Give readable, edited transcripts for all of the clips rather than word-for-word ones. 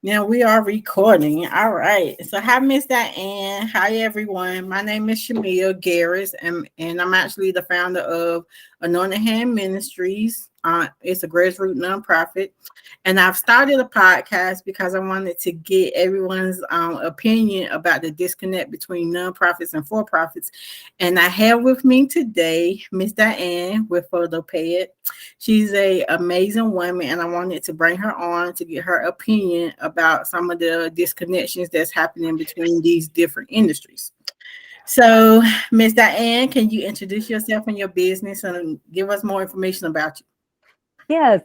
Now we are recording. All right. So hi, Miss Diane. Hi everyone. My name is Shamil Garris, and I'm actually the founder of Anointed Hand Ministries. It's a grassroots nonprofit. And I've started a podcast because I wanted to get everyone's opinion about the disconnect between nonprofits and for-profits. And I have with me today Miss Diane with PhotoPad. She's a amazing woman, and I wanted to bring her on to get her opinion about some of the disconnections that's happening between these different industries. So, Miss Diane, can you introduce yourself and your business and give us more information about you? Yes.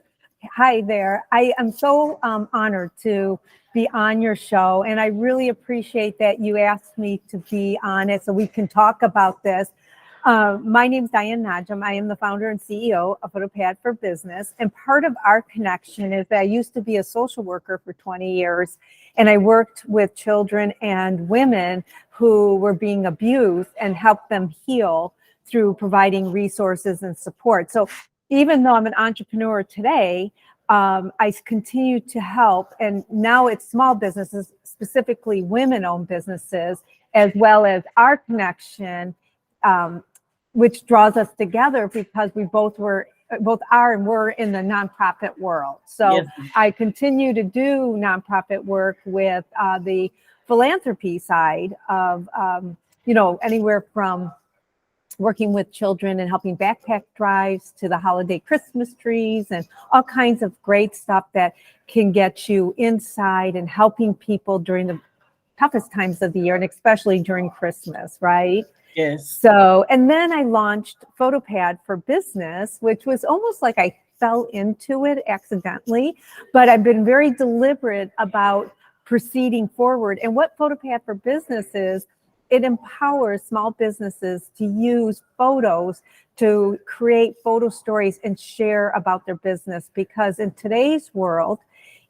Hi there. I am so honored to be on your show, and I really appreciate that you asked me to be on it so we can talk about this. My name is Diane Najm. I am the founder and CEO of PhotoPad for Business, and part of our connection is that I used to be a social worker for 20 years, and I worked with children and women who were being abused and helped them heal through providing resources and support. So even though I'm an entrepreneur today, I continue to help, and now it's small businesses, specifically women-owned businesses, as well as our connection, which draws us together because we both are and were in the nonprofit world. So yes. I continue to do nonprofit work with the philanthropy side of, anywhere from working with children and helping backpack drives to the holiday Christmas trees and all kinds of great stuff that can get you inside and helping people during the toughest times of the year, and especially during Christmas, right? Yes. So, and then I launched PhotoPad for Business, which was almost like I fell into it accidentally, but I've been very deliberate about proceeding forward. And what PhotoPad for Business is, it empowers small businesses to use photos to create photo stories and share about their business, because in today's world,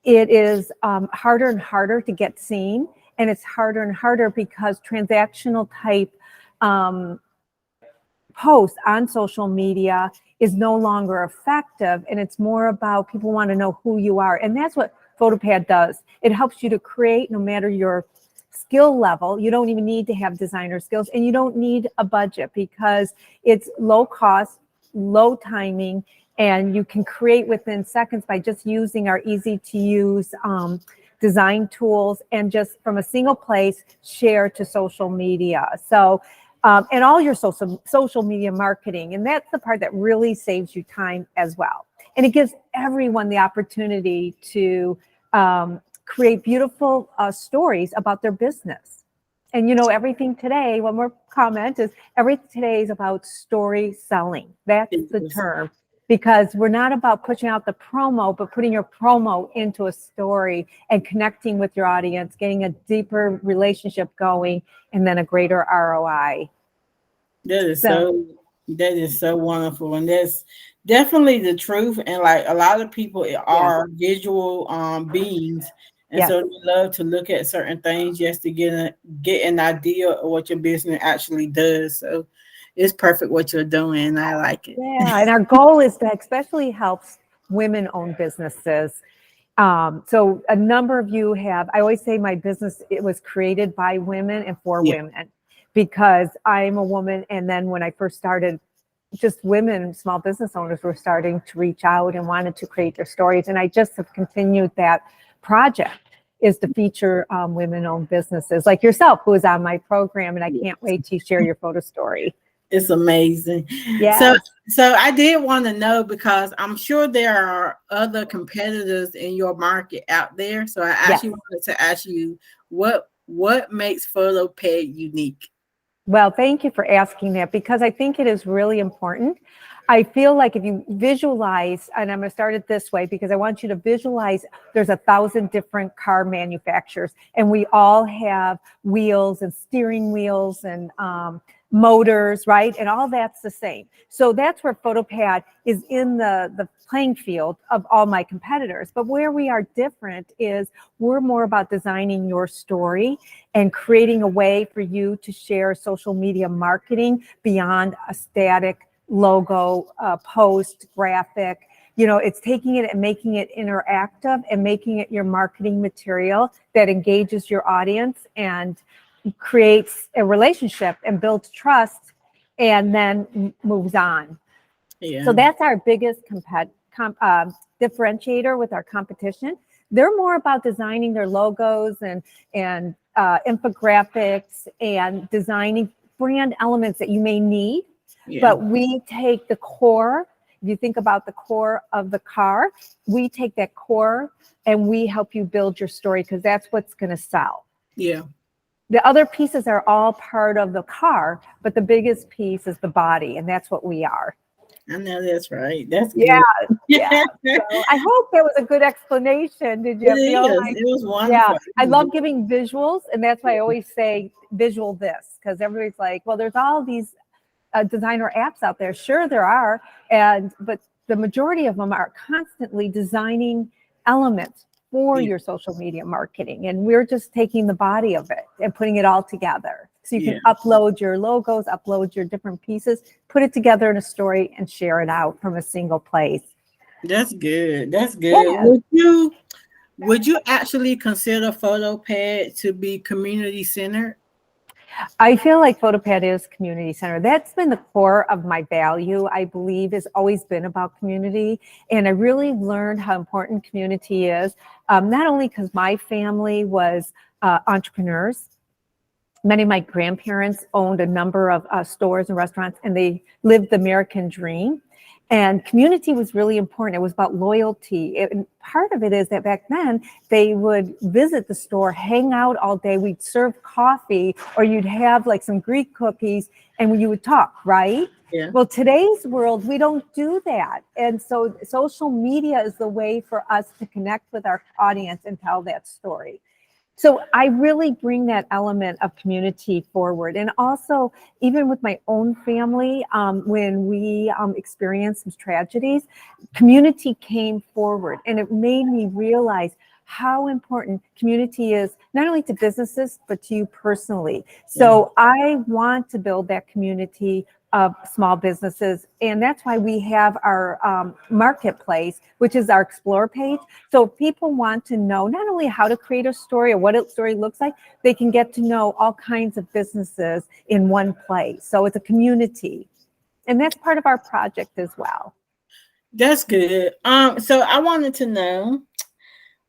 it is harder and harder to get seen, and it's harder and harder because transactional type posts on social media is no longer effective, and it's more about people want to know who you are, and that's what PhotoPad does. It helps you to create, no matter your skill level. You don't even need to have designer skills, and you don't need a budget because it's low cost, low timing, and you can create within seconds by just using our easy to use design tools, and just from a single place share to social media. So and all your social media marketing, and that's the part that really saves you time as well. And it gives everyone the opportunity to create beautiful stories about their business. And everything today, one more comment, is everything today is about story selling. That's the term, because we're not about pushing out the promo, but putting your promo into a story and connecting with your audience, getting a deeper relationship going, and then a greater ROI. That is so wonderful, and that's definitely the truth. And like a lot of people are visual beings, and so they love to look at certain things just to get an idea of what your business actually does. So it's perfect what you're doing. I like it. Yeah, and our goal is to especially help women-owned businesses. So a number of you have, I always say my business, it was created by women and for women, because I'm a woman. And then when I first started, just women, small business owners were starting to reach out and wanted to create their stories. And I just have continued that project, is to feature women-owned businesses like yourself, who is on my program. And I can't wait to share your photo story. It's amazing. Yeah. So I did want to know, because I'm sure there are other competitors in your market out there. So I actually wanted to ask you, what makes PhotoPad unique? Well, thank you for asking that, because I think it is really important. I feel like if you visualize, and I'm going to start it this way because I want you to visualize, there's 1,000 different car manufacturers, and we all have wheels and steering wheels and motors, right? And all that's the same. So that's where PhotoPad is in the playing field of all my competitors. But where we are different is we're more about designing your story and creating a way for you to share social media marketing beyond a static logo, post, graphic. it's taking it and making it interactive and making it your marketing material that engages your audience and creates a relationship and builds trust and then moves on. Yeah. So that's our biggest differentiator with our competition. They're more about designing their logos and infographics and designing brand elements that you may need. Yeah. But we take the core. If you think about the core of the car, we take that core and we help you build your story because that's what's going to sell. Yeah. The other pieces are all part of the car, but the biggest piece is the body, and that's what we are. I know that's right. That's good. Yeah. So I hope that was a good explanation. Did you feel like? It was wonderful. Yeah, I love giving visuals, and that's why I always say visual this, because everybody's like, well, there's all these designer apps out there. Sure, there are, but the majority of them are constantly designing elements for your social media marketing, and we're just taking the body of it and putting it all together. So you can upload your logos, upload your different pieces, put it together in a story, and share it out from a single place. That's good. That's good. Yeah. Would you actually consider PhotoPad to be community centered? I feel like PhotoPad is community centered. That's been the core of my value, I believe, has always been about community. And I really learned how important community is, not only because my family was entrepreneurs. Many of my grandparents owned a number of stores and restaurants, and they lived the American dream. And community was really important. It was about loyalty. And part of it is that back then they would visit the store, hang out all day. We'd serve coffee, or you'd have like some Greek cookies, and you would talk, right? Yeah. Well, today's world, we don't do that. And so social media is the way for us to connect with our audience and tell that story. So I really bring that element of community forward. And also, even with my own family, when we experienced some tragedies, community came forward, and it made me realize how important community is, not only to businesses, but to you personally. So I want to build that community of small businesses. And that's why we have our marketplace, which is our Explore page. So if people want to know not only how to create a story or what a story looks like, they can get to know all kinds of businesses in one place. So it's a community. And that's part of our project as well. That's good. So I wanted to know,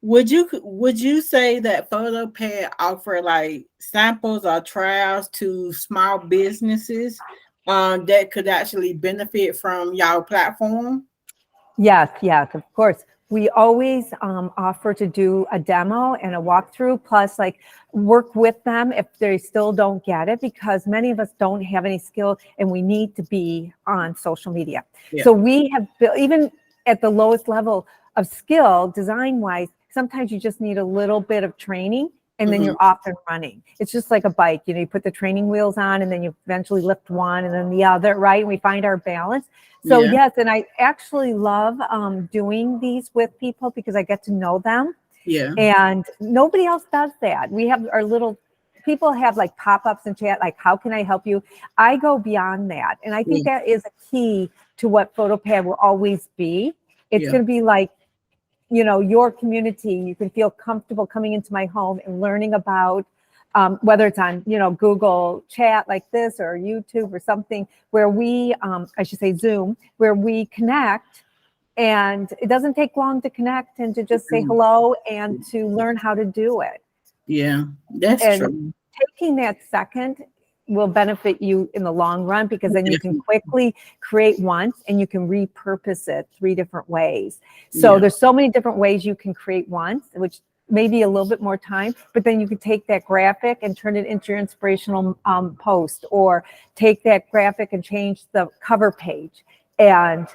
would you say that PhotoPad offer like samples or trials to small businesses that could actually benefit from y'all platform? Yes, of course. We always offer to do a demo and a walkthrough, plus like work with them if they still don't get it, because many of us don't have any skill and we need to be on social media. Yeah. So we have built, even at the lowest level of skill, design-wise, sometimes you just need a little bit of training, and then you're off and running. It's just like a bike, you put the training wheels on, and then you eventually lift one and then the other, right? And we find our balance. So yes, and I actually love doing these with people because I get to know them. Yeah. And nobody else does that. We have our little, people have like pop-ups and chat, like, how can I help you? I go beyond that. And I think that is a key to what PhotoPad will always be. It's going to be like, your community. You can feel comfortable coming into my home and learning about whether it's on, Google chat like this or YouTube or something where we, I should say Zoom, where we connect, and it doesn't take long to connect and to just say hello and to learn how to do it. Yeah, that's true. Taking that second will benefit you in the long run, because then you can quickly create once and you can repurpose it 3 different ways. So there's so many different ways you can create once, which maybe a little bit more time, but then you could take that graphic and turn it into your inspirational post, or take that graphic and change the cover page and,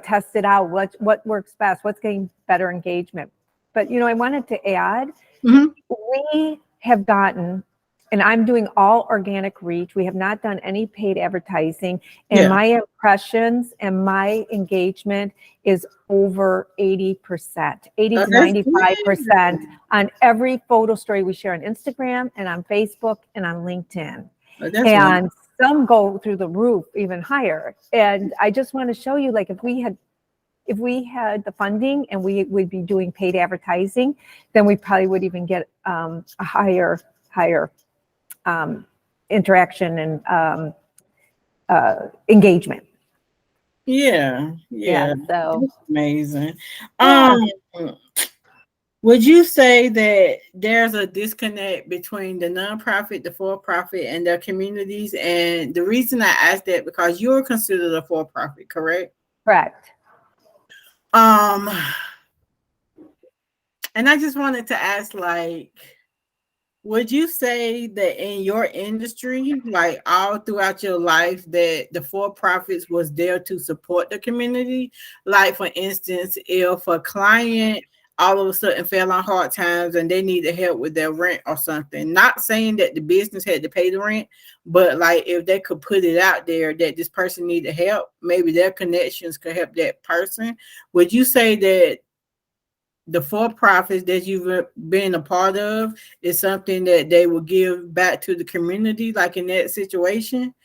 test it out. What works best? What's getting better engagement? But, I wanted to add, we have gotten, and I'm doing all organic reach. We have not done any paid advertising. And my impressions and my engagement is over 80%, 80 to 95% on every photo story we share on Instagram and on Facebook and on LinkedIn. And some go through the roof, even higher. And I just want to show you, like, if we had if we had the funding and we would be doing paid advertising, then we probably would even get a higher interaction and engagement. Yeah. So That's amazing. yeah. Would you say that there's a disconnect between the nonprofit, the for-profit, and their communities? And the reason I ask that, because you're considered a for-profit, correct? Correct. And I just wanted to ask, like, would you say that in your industry, like all throughout your life, that the for-profits was there to support the community? Like, for instance, if a client all of a sudden fell on hard times and they needed help with their rent or something, not saying that the business had to pay the rent, but like if they could put it out there that this person needed help, maybe their connections could help that person. Would you say that the for-profits that you've been a part of is something that they will give back to the community, like in that situation?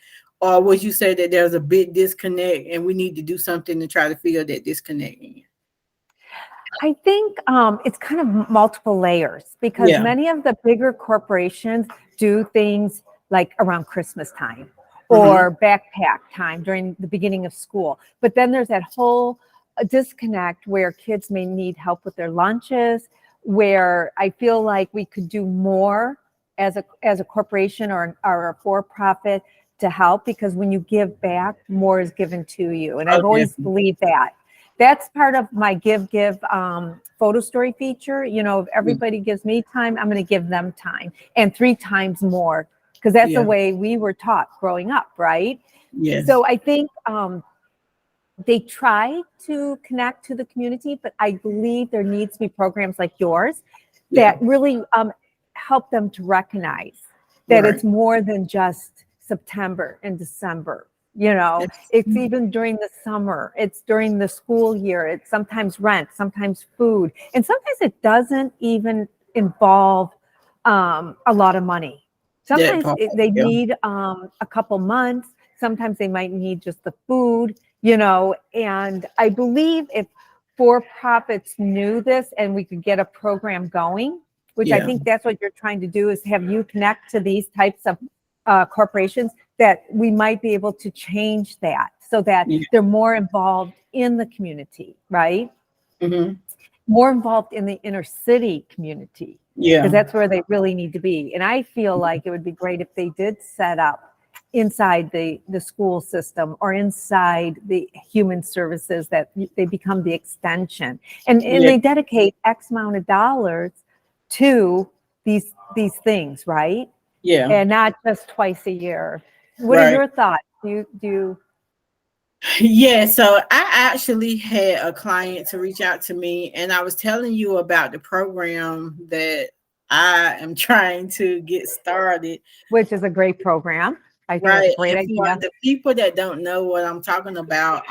Or would you say that there's a big disconnect and we need to do something to try to fill that disconnect in? I think it's kind of multiple layers, because Yeah. many of the bigger corporations do things like around Christmas time Mhm. or backpack time during the beginning of school. But then there's that whole disconnect where kids may need help with their lunches, where I feel like we could do more as a corporation or a for-profit to help, because when you give back, more is given to you. And I've always believed that. That's part of my give photo story feature. You know, if everybody gives me time, I'm going to give them time, and 3 times more, because that's the way we were taught growing up, right? Yes. So I think they try to connect to the community, but I believe there needs to be programs like yours that really help them to recognize that it's more than just September and December. You know, it's even during the summer, it's during the school year, it's sometimes rent, sometimes food, and sometimes it doesn't even involve a lot of money. Sometimes they need a couple months, sometimes they might need just the food, you know. And I believe if for-profits knew this and we could get a program going, which I think that's what you're trying to do, is have you connect to these types of corporations, that we might be able to change that so that they're more involved in the community, right? Mm-hmm. More involved in the inner city community, because that's where they really need to be. And I feel like it would be great if they did set up inside the school system or inside the human services, that they become the extension, and they dedicate X amount of dollars to these things, right? Yeah. And not just twice a year. What are your thoughts? Do you? Yeah, so I actually had a client to reach out to me, and I was telling you about the program that I am trying to get started. Which is a great program. I think it's a great idea. For the people that don't know what I'm talking about,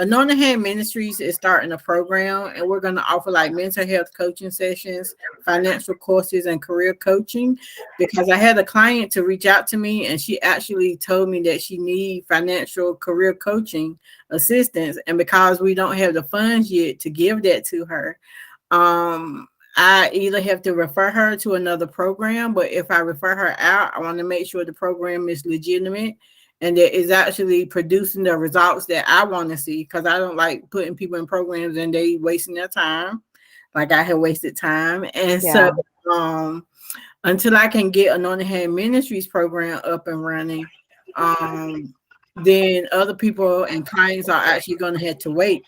Anointed Hands Ministries is starting a program, and we're going to offer like mental health coaching sessions, financial courses, and career coaching. Because I had a client to reach out to me, and she actually told me that she needs financial career coaching assistance, and because we don't have the funds yet to give that to her, I either have to refer her to another program, but if I refer her out, I want to make sure the program is legitimate and that is actually producing the results that I want to see, because I don't like putting people in programs and they wasting their time, like I have wasted time. And so until I can get Anointed Hand Ministries program up and running, then other people and clients are actually going to have to wait.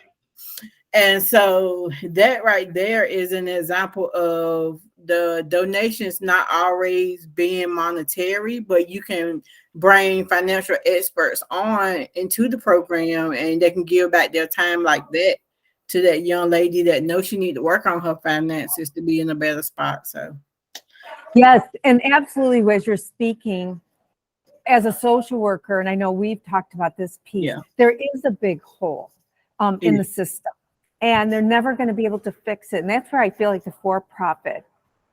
And so that right there is an example of the donations not always being monetary, but you can bring financial experts on into the program and they can give back their time like that to that young lady that knows she need to work on her finances to be in a better spot. So yes, and absolutely, as you're speaking, as a social worker, and I know we've talked about this piece, there is a big hole in the system, and they're never going to be able to fix it. And that's where I feel like the for-profit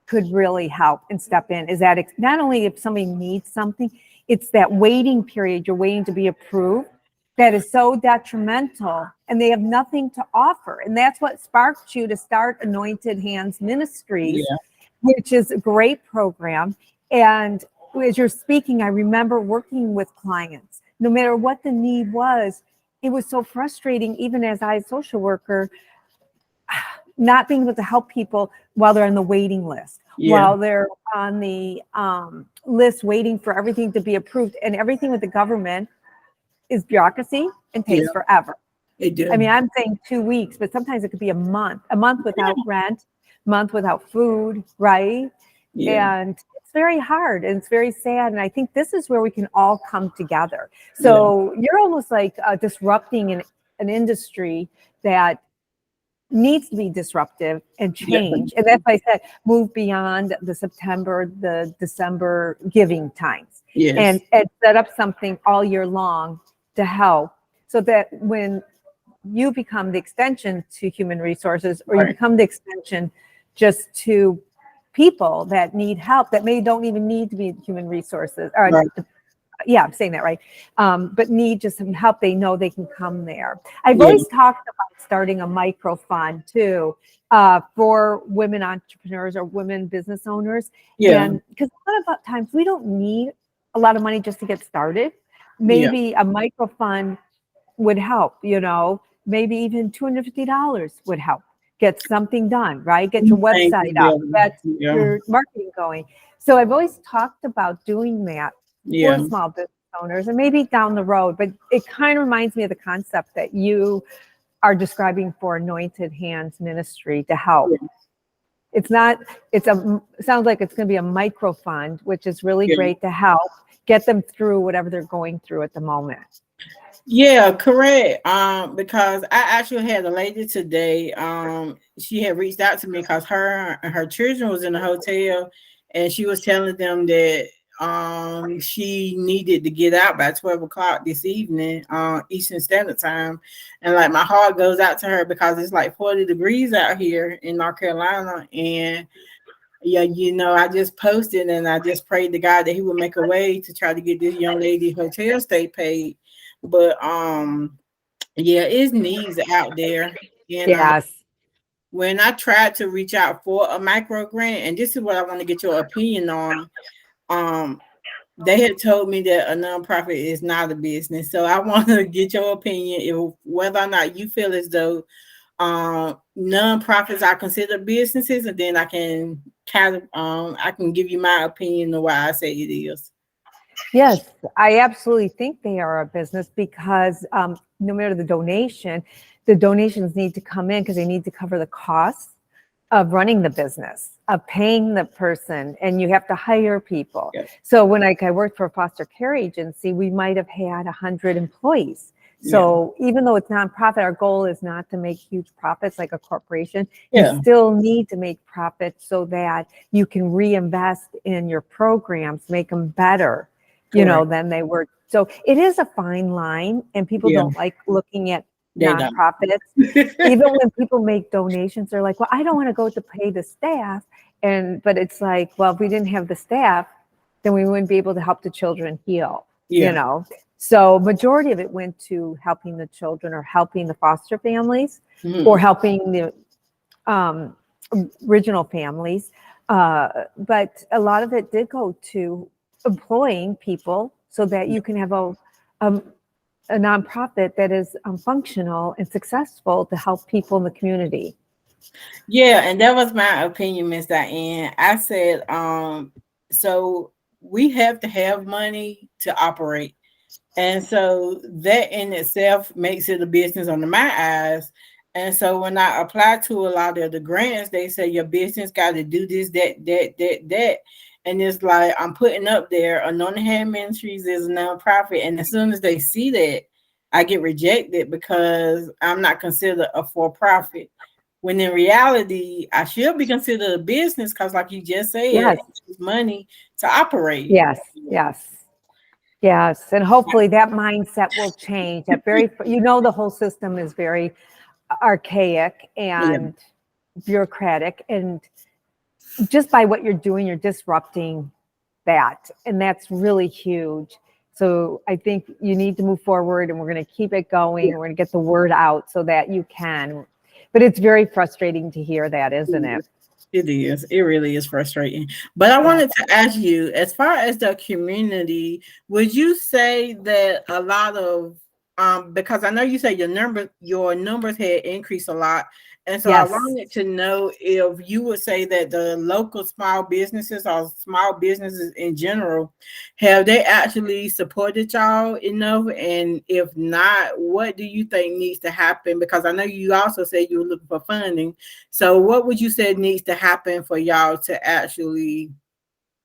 could really help and step in, is that not only if somebody needs something, it's that waiting period, you're waiting to be approved. that is so detrimental, and they have nothing to offer. And that's what sparked you to start Anointed Hands Ministries, Yeah. which is a great program. And as you're speaking, I remember working with clients, no matter what the need was. It was so frustrating, even as a social worker, not being able to help people while they're on the waiting list, while they're on the list waiting for everything to be approved. And everything with the government is bureaucracy and takes forever. It does. I mean, I'm saying 2 weeks, but sometimes it could be a month without rent, month without food, right? And it's very hard and it's very sad. And I think this is where we can all come together. So you're almost like disrupting an industry that needs to be disruptive and change. And that's why I said move beyond the September, the December giving times, and set up something all year long to help, so that when you become the extension to human resources, or you become the extension just to people that need help, that don't even need to be human resources, or I'm saying that right, but need just some help, they know they can come there. I've always talked about starting a micro fund too, for women entrepreneurs or women business owners. And because a lot of times we don't need a lot of money just to get started. Maybe a micro fund would help, maybe even $250 would help get something done, right? Get your website up, get your marketing going. So I've always talked about doing that for small business owners, and maybe down the road, but it kind of reminds me of the concept that you are describing for Anointed Hands Ministry to help. It sounds like it's going to be a micro fund, which is really great to help get them through whatever they're going through at the moment. Yeah, correct. Because I actually had a lady today. She had reached out to me because her children was in a hotel, and she was telling them that she needed to get out by 12 o'clock this evening, Eastern Standard Time. And like my heart goes out to her because it's like 40 degrees out here in North Carolina. And I just posted and I just prayed to God that he would make a way to try to get this young lady hotel stay paid. But it's needs out there. And when I tried to reach out for a micro grant, and this is what I want to get your opinion on, they had told me that a nonprofit is not a business. So I want to get your opinion if whether or not you feel as though nonprofits are considered businesses, and then I can I can give you my opinion of why I say it is. Yes, I absolutely think they are a business because no matter the donations need to come in because they need to cover the costs of running the business, of paying the person, and you have to hire people. So when I worked for a foster care agency, we might have had 100 employees. So even though it's nonprofit, our goal is not to make huge profits like a corporation. You still need to make profits so that you can reinvest in your programs, make them better, than they were. So it is a fine line, and people don't like looking at nonprofits. Even when people make donations, they're like, well, I don't want to go to pay the staff. But it's like, well, if we didn't have the staff, then we wouldn't be able to help the children heal, So majority of it went to helping the children or helping the foster families or helping the original families. But a lot of it did go to employing people so that you can have a nonprofit that is functional and successful to help people in the community. Yeah, and that was my opinion, Miss Diane. I said, so we have to have money to operate. And so that in itself makes it a business under my eyes. And so when I apply to a lot of the grants, they say your business got to do this, that. And it's like I'm putting up there, Anointed Hand Ministries is a nonprofit. And as soon as they see that, I get rejected because I'm not considered a for-profit. When in reality, I should be considered a business because like you just said, it's money to operate. Yes. And hopefully that mindset will change. The whole system is very archaic and bureaucratic, and just by what you're doing, you're disrupting that. And that's really huge. So I think you need to move forward, and we're going to keep it going. We're going to get the word out so that you can. But it's very frustrating to hear that, isn't it? It is. It really is frustrating. But I wanted to ask you, as far as the community, would you say that a lot of because I know you said your numbers had increased a lot. And so I Yes. wanted to know if you would say that the local small businesses or small businesses in general, have they actually supported y'all enough? And if not, what do you think needs to happen? Because I know you also said you were looking for funding. So what would you say needs to happen for y'all to actually,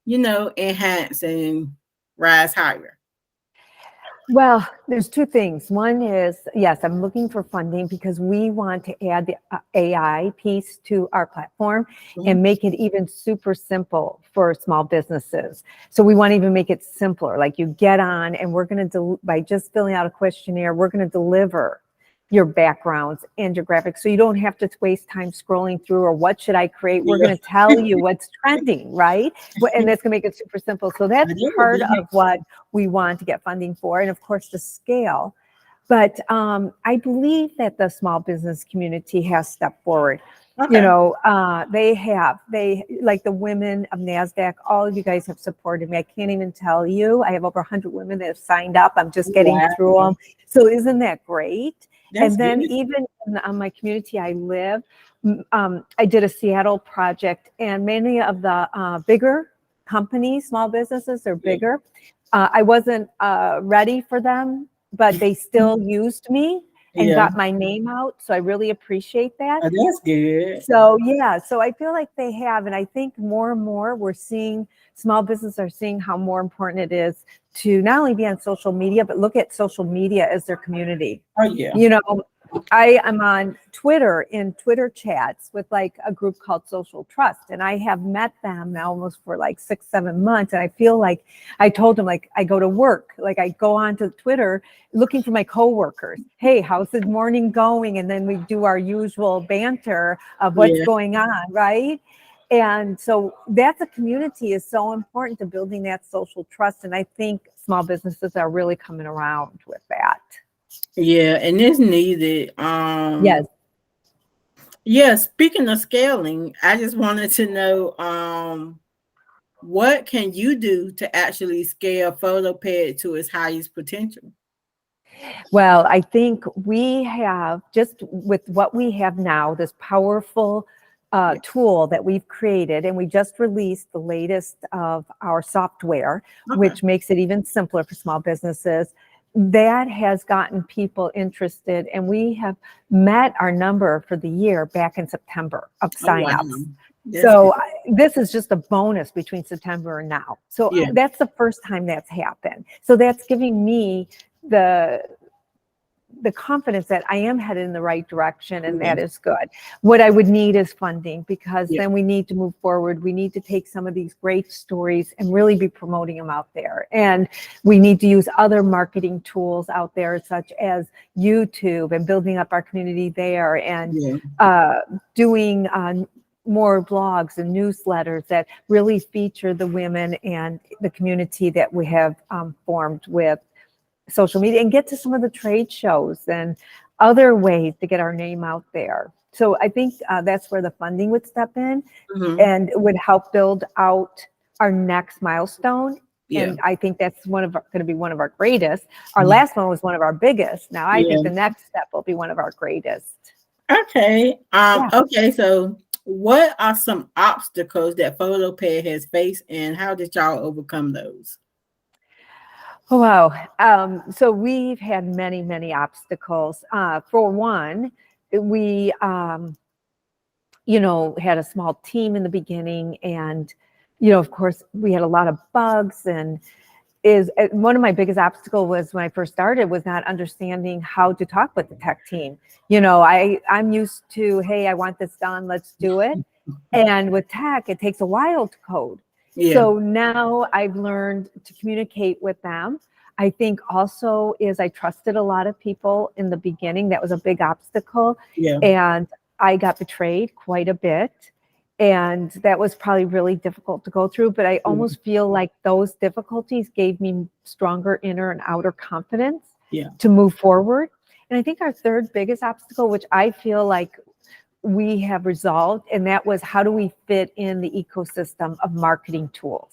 enhance and rise higher? Well, there's two things. One is, yes, I'm looking for funding because we want to add the AI piece to our platform and make it even super simple for small businesses. So we want to even make it simpler. Like you get on and we're going to, by just filling out a questionnaire, we're going to deliver your backgrounds and your graphics. So you don't have to waste time scrolling through or what should I create? We're going to tell you what's trending, right? And that's going to make it super simple. So that's part of what we want to get funding for. And of course, the scale. But I believe that the small business community has stepped forward. Okay. They like the women of NASDAQ, all of you guys have supported me. I can't even tell you. I have over 100 women that have signed up. I'm just getting through them. So isn't that great? That's and then good. Even on my community I live, I did a Seattle project, and many of the bigger companies, small businesses, they're bigger. I wasn't ready for them, but they still used me and got my name out. So I really appreciate that. Oh, that's good. So so I feel like they have, and I think more and more we're seeing small businesses are seeing how more important it is to not only be on social media, but look at social media as their community. Oh yeah. I am on Twitter in Twitter chats with like a group called Social Trust, and I have met them now almost for like 6-7 months. And I feel like I told them, like, I go to work, like I go onto Twitter looking for my coworkers. Hey, how's the morning going? And then we do our usual banter of what's going on, right? And so that's a community is so important to building that social trust. And I think small businesses are really coming around with that. Yeah, and it's needed. Yes. Yeah, speaking of scaling, I just wanted to know what can you do to actually scale PhotoPed to its highest potential? Well, I think we have, just with what we have now, this powerful tool that we've created, and we just released the latest of our software, which makes it even simpler for small businesses. That has gotten people interested, and we have met our number for the year back in September of signups. So this is just a bonus between September and now. So that's the first time that's happened. So that's giving me the confidence that I am headed in the right direction, and that is good. What I would need is funding, because then we need to move forward. We need to take some of these great stories and really be promoting them out there. And we need to use other marketing tools out there, such as YouTube, and building up our community there, and doing more blogs and newsletters that really feature the women and the community that we have formed with social media, and get to some of the trade shows and other ways to get our name out there. So I think that's where the funding would step in, and it would help build out our next milestone. And I think that's going to be one of our greatest. Our last one was one of our biggest. Now I think the next step will be one of our greatest. Okay. Okay. So what are some obstacles that PhotoPed has faced, and how did y'all overcome those? Oh, wow. So we've had many, many obstacles. For one, we, had a small team in the beginning, and, of course, we had a lot of bugs. And one of my biggest obstacles was when I first started was not understanding how to talk with the tech team. I'm used to, hey, I want this done, let's do it. And with tech, it takes a while to code. So now I've learned to communicate with them. I think also is I trusted a lot of people in the beginning. That was a big obstacle. And I got betrayed quite a bit. And that was probably really difficult to go through, but I almost feel like those difficulties gave me stronger inner and outer confidence to move forward. And I think our third biggest obstacle, which I feel like we have resolved, and that was how do we fit in the ecosystem of marketing tools.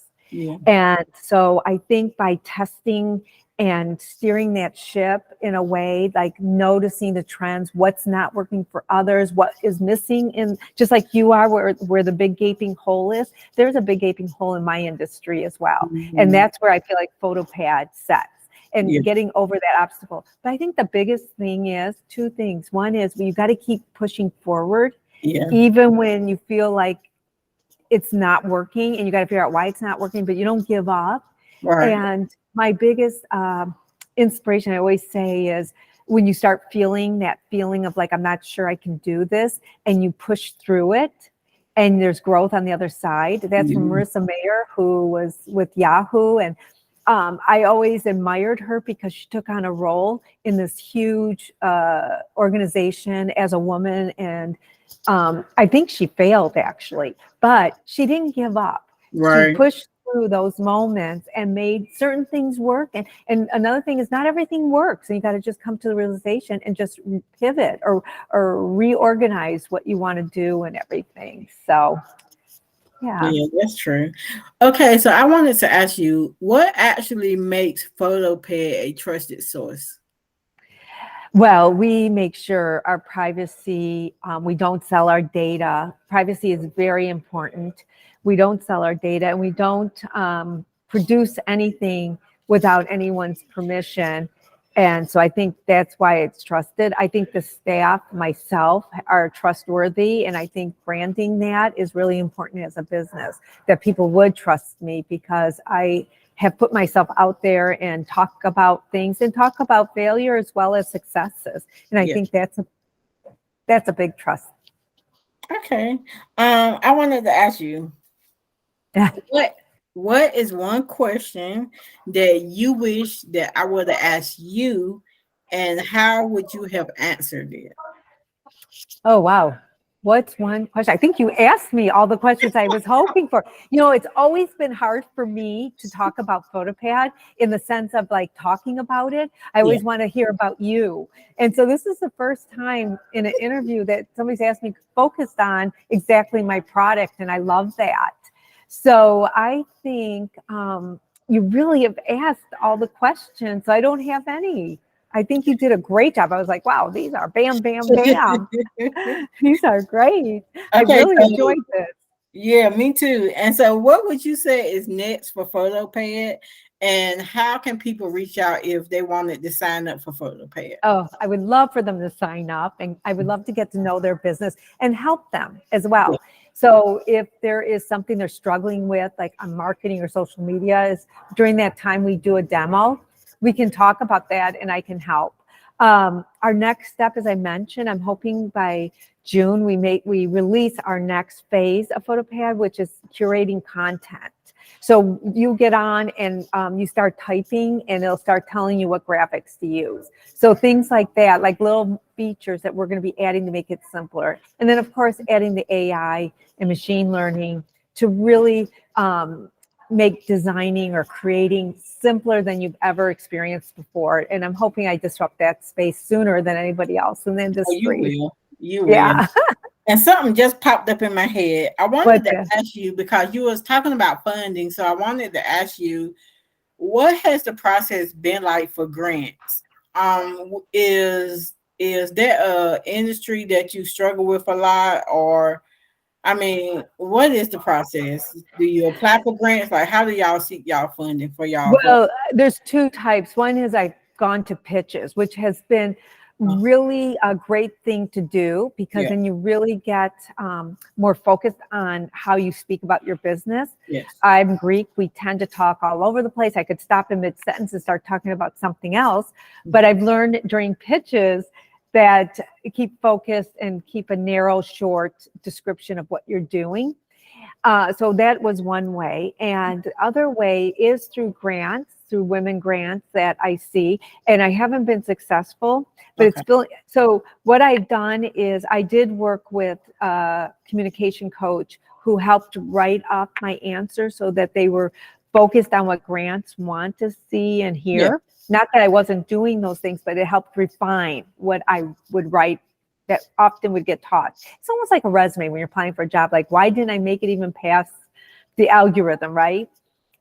And so I think by testing and steering that ship in a way, like noticing the trends, what's not working for others, what is missing in, just like you are, where the big gaping hole is, there's a big gaping hole in my industry as well. And that's where I feel like PhotoPad sets and getting over that obstacle. But I think the biggest thing is two things. One is you got to keep pushing forward, even when you feel like it's not working, and you got to figure out why it's not working, but you don't give up. And my biggest inspiration, I always say, is when you start feeling that feeling of like, I'm not sure I can do this, and you push through it, and there's growth on the other side. That's from Marissa Mayer, who was with Yahoo. And I always admired her because she took on a role in this huge organization as a woman. And I think she failed, actually, but she didn't give up. She pushed through those moments and made certain things work. And another thing is not everything works. And you got to just come to the realization and just pivot or reorganize what you want to do and everything. So, yeah, that's true. Okay, so I wanted to ask you, what actually makes PhotoPad a trusted source? Well, we make sure our privacy, we don't sell our data. Privacy is very important. We don't sell our data, and we don't produce anything without anyone's permission. And so I think that's why it's trusted. I think the staff, myself, are trustworthy. And I think branding that is really important as a business, that people would trust me because I have put myself out there and talk about things and talk about failure as well as successes. And I think that's a big trust. Okay. I wanted to ask you, what is one question that you wish that I would have asked you, and how would you have answered it? Oh, wow. What's one question? I think you asked me all the questions I was hoping for. You know, it's always been hard for me to talk about PhotoPad in the sense of like talking about it. I always want to hear about you. And so this is the first time in an interview that somebody's asked me focused on exactly my product. And I love that. So I think you really have asked all the questions. So I don't have any. I think you did a great job. I was like, wow, these are bam, bam, bam. These are great. I really enjoyed this. Yeah, me too. And so what would you say is next for PhotoPad, and how can people reach out if they wanted to sign up for PhotoPad? Oh, I would love for them to sign up, and I would love to get to know their business and help them as well. So if there is something they're struggling with, like on marketing or social media, is during that time we do a demo. We can talk about that and I can help. Our next step, as I mentioned, I'm hoping by June we release our next phase of PhotoPad, which is curating content. So you get on and you start typing and it'll start telling you what graphics to use. So things like that, like little features that we're going to be adding to make it simpler. And then of course, adding the AI and machine learning to really make designing or creating simpler than you've ever experienced before. And I'm hoping I disrupt that space sooner than anybody else in the industry. You will. And something just popped up in my head. I wanted to ask you, because you was talking about funding. So I wanted to ask you, what has the process been like for grants? Is there an industry that you struggle with a lot, or I mean, what is the process? Do you apply for grants? Like, how do y'all seek y'all funding for y'all? Well, there's two types. One is I've gone to pitches, which has been really a great thing to do, because then you really get more focused on how you speak about your business. I'm Greek. We tend to talk all over the place. I could stop in mid-sentence and start talking about something else. But I've learned during pitches that keep focused and keep a narrow, short description of what you're doing. So that was one way. And the other way is through grants, through women grants that I see. And I haven't been successful, but it's still, so what I've done is I did work with a communication coach who helped write up my answers so that they were focused on what grants want to see and hear. Yeah. Not that I wasn't doing those things, but it helped refine what I would write that often would get taught. It's almost like a resume when you're applying for a job. Like, why didn't I make it even past the algorithm, right?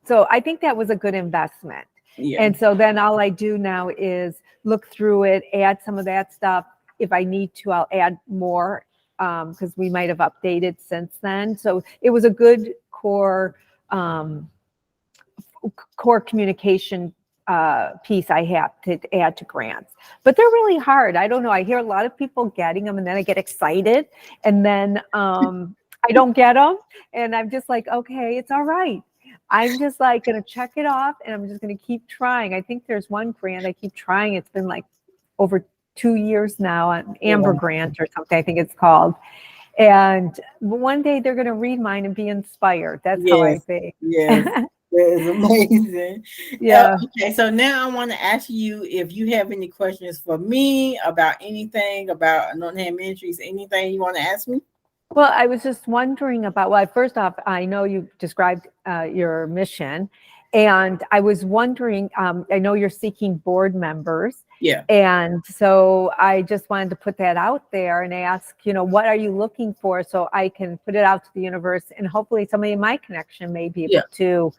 So I think that was a good investment. Yeah. And so then all I do now is look through it, add some of that stuff. If I need to, I'll add more because we might have updated since then. So it was a good core communication piece I have to add to grants. But they're really hard. I don't know. I hear a lot of people getting them and then I get excited and then I don't get them. And I'm just like, okay, it's all right. I'm just like going to check it off and I'm just going to keep trying. I think there's one grant I keep trying. It's been like over 2 years now, an Amber grant or something, I think it's called. And one day they're going to read mine and be inspired. That's how I think. Yes. That is amazing. Yeah. Okay, so now I want to ask you if you have any questions for me about anything about Anointed Hands Ministries, anything you want to ask me? Well, I was just wondering about, well, first off, I know you described your mission, and I was wondering, I know you're seeking board members. Yeah. And so I just wanted to put that out there and ask, what are you looking for so I can put it out to the universe and hopefully somebody in my connection may be able to,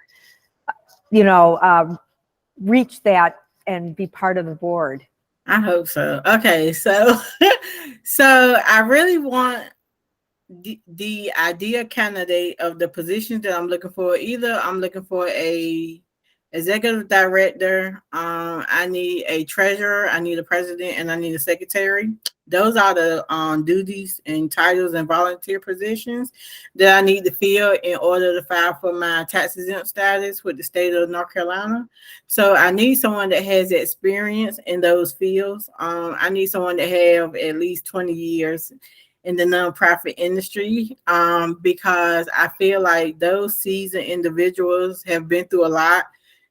reach that and be part of the board. I hope so. Okay, so I really want the ideal candidate of the positions that I'm looking for. Either I'm looking for a executive director, I need a treasurer, I need a president, and I need a secretary. Those are the duties and titles and volunteer positions that I need to fill in order to file for my tax exempt status with the state of North Carolina. So I need someone that has experience in those fields. I need someone that have at least 20 years in the nonprofit industry, because I feel like those seasoned individuals have been through a lot,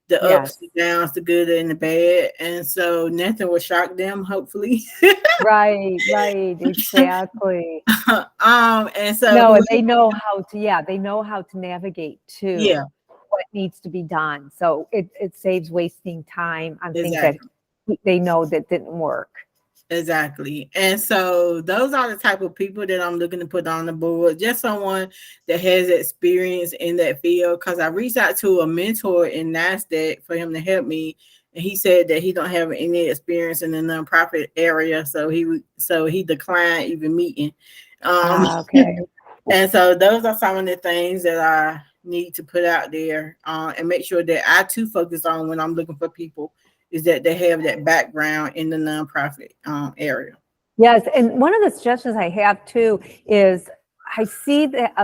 the ups and downs, the good and the bad, and so nothing will shock them, hopefully. Right, exactly. And so no, they know how to navigate too. What needs to be done. So it saves wasting time on things that they know that didn't work. Exactly. And so those are the type of people that I'm looking to put on the board. Just someone that has experience in that field. Because I reached out to a mentor in NASDAQ for him to help me. And he said that he don't have any experience in the nonprofit area. So he declined even meeting. Okay. And so those are some of the things that I need to put out there and make sure that I too focus on when I'm looking for people, is that they have that background in the nonprofit area. Yes, and one of the suggestions I have too is I see that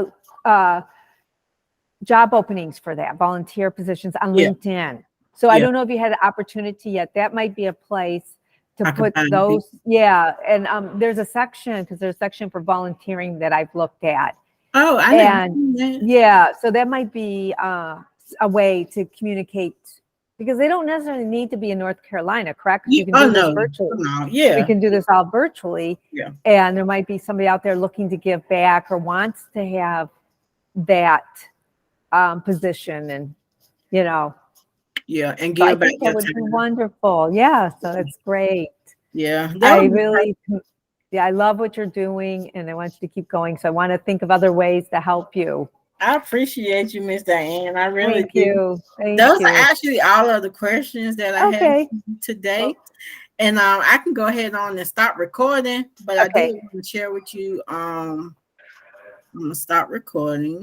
job openings for that, volunteer positions on LinkedIn. So I don't know if you had the opportunity yet. That might be a place to put those. Yeah, and there's a section, because there's a section for volunteering that I've looked at. Oh, I know. Yeah, so that might be a way to communicate. Because they don't necessarily need to be in North Carolina, correct? You can do this virtually. We can do this all virtually. Yeah. And there might be somebody out there looking to give back or wants to have that position, and and so I give back. think that would be wonderful. Yeah, so that's great. Yeah, I love what you're doing, and I want you to keep going. So I want to think of other ways to help you. I appreciate you, Miss Diane. I really Thank you. Those are actually all of the questions that I have today. And I can go ahead on and stop recording, but I do want to share with you. I'm going to stop recording.